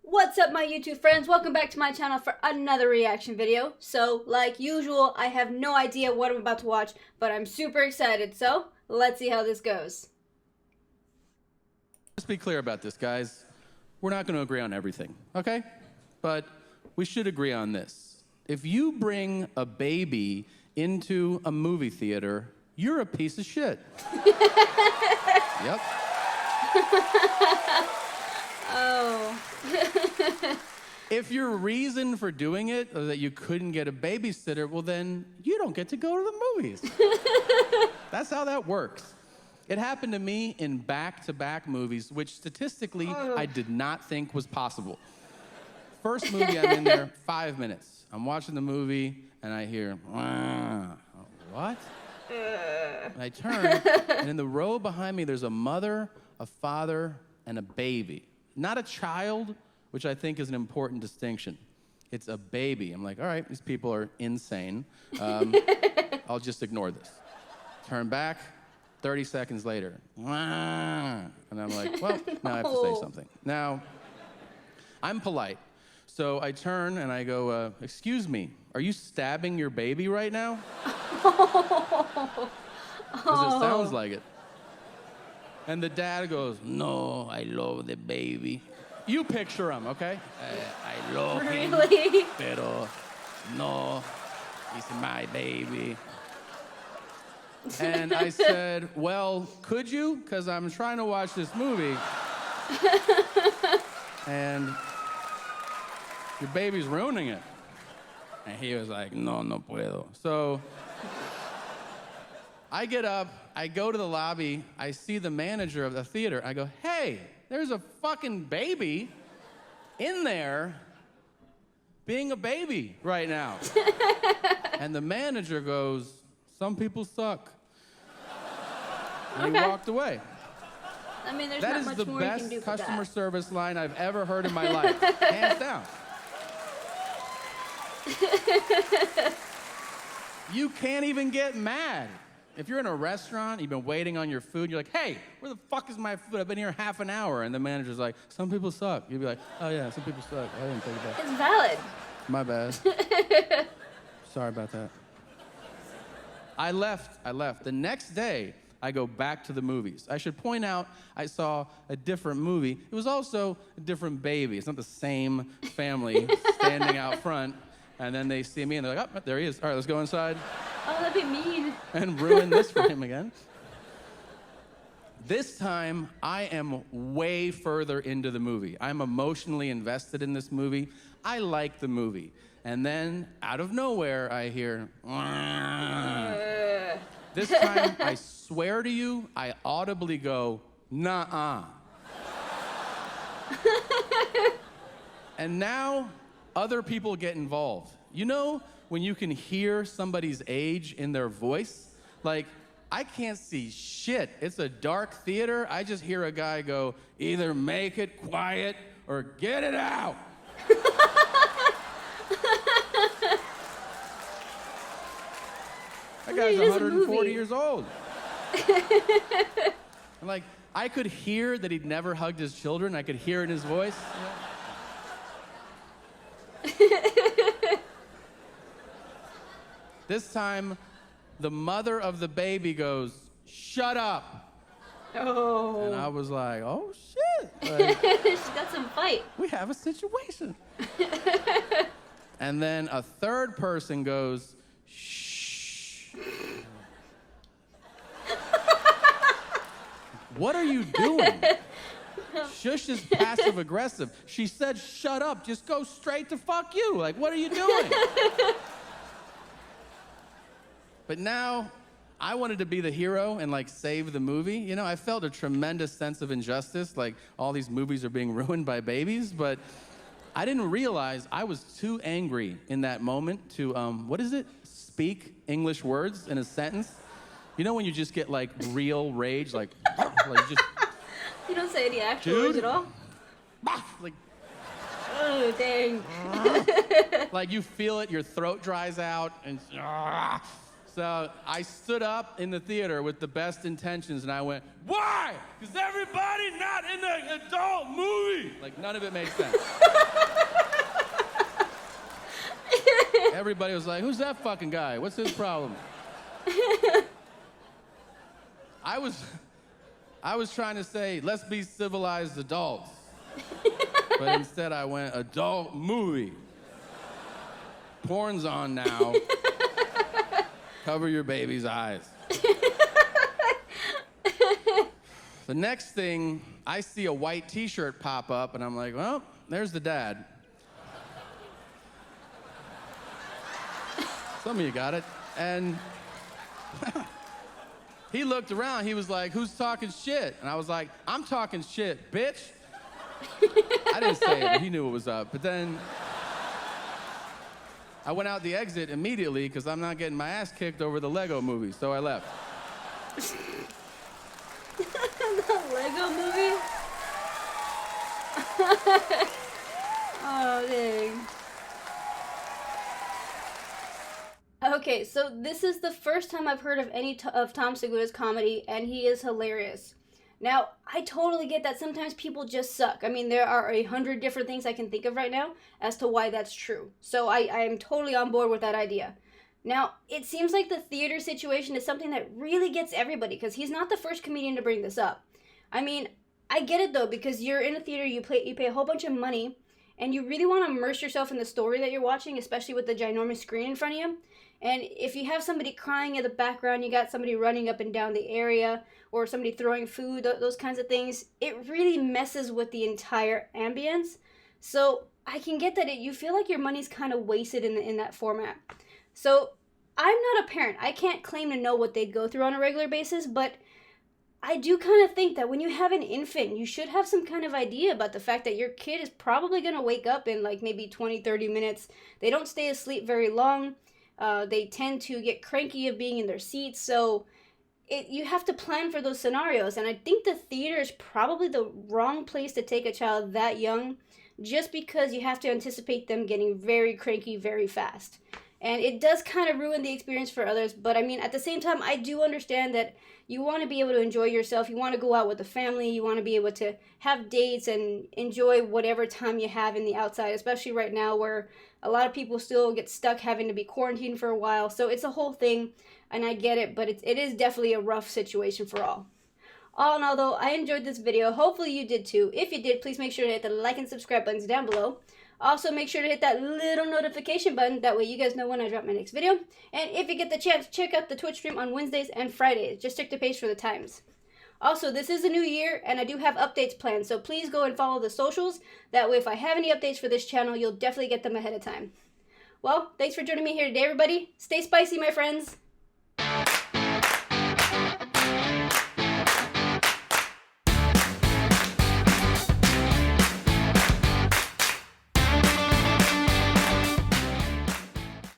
What's up, my YouTube friends? Welcome back to my channel for another reaction video. So, like usual, I have no idea what I'm about to watch, but I'm super excited, so let's see how this goes. Let's be clear about this, guys. We're not going to agree on everything, okay? But we should agree on this. If you bring a baby into a movie theater, you're a piece of shit. Yep. Oh. If your reason for doing it was that you couldn't get a babysitter, well then you don't get to go to the movies. That's how that works. It happened to me in back-to-back movies, which statistically I did not think was possible. First movie, I'm in there 5 minutes. I'm watching the movie and I hear, what? And I turn, and in the row behind me, there's a mother, a father, and a baby. Not a child, which I think is an important distinction. It's a baby. I'm like, all right, these people are insane. I'll just ignore this. Turn back, 30 seconds later. And I'm like, well, now I have to say something. Now, I'm polite. So I turn and I go, excuse me, are you stabbing your baby right now? Because it sounds like it. And the dad goes, no, I love the baby. You picture him, okay? I love him, pero no, he's my baby. And I said, well, could you? Because I'm trying to watch this movie. And your baby's ruining it. And he was like, no, no puedo. So I get up, I go to the lobby, I see the manager of the theater. I go, hey, there's a fucking baby in there being a baby right now. And the manager goes, some people suck. And he walked away. I mean, there's That not is much the more you can do best for customer that. service line I've ever heard in my life, hands down. You can't even get mad. If you're in a restaurant, you've been waiting on your food, you're like, hey, where the fuck is my food? I've been here half an hour. And the manager's like, some people suck. You'd be like, oh yeah, some people suck. I didn't take it back. It's valid. My bad. Sorry about that. I left. The next day, I go back to the movies. I should point out, I saw a different movie. It was also a different baby. It's not the same family standing out front. And then they see me and they're like, oh, there he is. All right, let's go inside. Oh, that'd be mean. And ruin this for him again. This time, I am way further into the movie. I'm emotionally invested in this movie. I like the movie. And then, out of nowhere, I hear, This time, I swear to you, I audibly go, nah-uh. And now, other people get involved. You know when you can hear somebody's age in their voice? Like, I can't see shit. It's a dark theater. I just hear a guy go, either make it quiet or get it out. That guy's 140 years old. And like, I could hear that he'd never hugged his children. I could hear it in his voice. This time, the mother of the baby goes, shut up. Oh. And I was like, oh shit. Like, She's got some fight. we have a situation. And then a third person goes, shh. What are you doing? Shush is passive aggressive. She said, shut up, just go straight to fuck you. Like, what are you doing? But now, I wanted to be the hero and like save the movie. You know, I felt a tremendous sense of injustice, like all these movies are being ruined by babies, but I didn't realize I was too angry in that moment to, what is it? Speak English words in a sentence. You know when you just get like real rage, like just... You don't say any actual words at all? Like, oh, dang. like you feel it, your throat dries out, and So I stood up in the theater with the best intentions, and I went, "Why? Because everybody not in the adult movie." Like, none of it made sense. Everybody was like, "Who's that fucking guy? What's his problem?" I was trying to say, let's be civilized adults. But instead I went, adult movie. Porn's on now. Cover your baby's eyes. The next thing, I see a white t-shirt pop up, and I'm like, well, there's the dad. Some of you got it. And he looked around, he was like, who's talking shit? And I was like, I'm talking shit, bitch. I didn't say it, but he knew what was up. But then I went out the exit immediately because I'm not getting my ass kicked over the Lego movie, so I left. The Lego movie? Oh, dang. Okay, so this is the first time I've heard of any of Tom Segura's comedy, and he is hilarious. Now, I totally get that sometimes people just suck. I mean, there are 100 different things I can think of right now as to why that's true. So I am totally on board with that idea. Now, it seems like the theater situation is something that really gets everybody, because he's not the first comedian to bring this up. I mean, I get it though, because you're in a theater, you pay a whole bunch of money, and you really want to immerse yourself in the story that you're watching, especially with the ginormous screen in front of you. And if you have somebody crying in the background, you got somebody running up and down the area, or somebody throwing food, those kinds of things, it really messes with the entire ambience. So I can get that you feel like your money's kind of wasted in that format. So I'm not a parent. I can't claim to know what they'd go through on a regular basis, but I do kind of think that when you have an infant, you should have some kind of idea about the fact that your kid is probably going to wake up in like maybe 20, 30 minutes. They don't stay asleep very long. They tend to get cranky of being in their seats, so you have to plan for those scenarios, and I think the theater is probably the wrong place to take a child that young, just because you have to anticipate them getting very cranky very fast. And it does kind of ruin the experience for others, but I mean, at the same time, I do understand that you want to be able to enjoy yourself, you want to go out with the family, you want to be able to have dates and enjoy whatever time you have in the outside, especially right now where a lot of people still get stuck having to be quarantined for a while. So it's a whole thing, and I get it, but it is definitely a rough situation for all. All in all, though, I enjoyed this video. Hopefully you did too. If you did, please make sure to hit the like and subscribe buttons down below. Also, make sure to hit that little notification button. That way you guys know when I drop my next video. And if you get the chance, check out the Twitch stream on Wednesdays and Fridays. Just check the page for the times. Also, this is a new year, and I do have updates planned, so please go and follow the socials. That way, if I have any updates for this channel, you'll definitely get them ahead of time. Well, thanks for joining me here today, everybody. Stay spicy, my friends.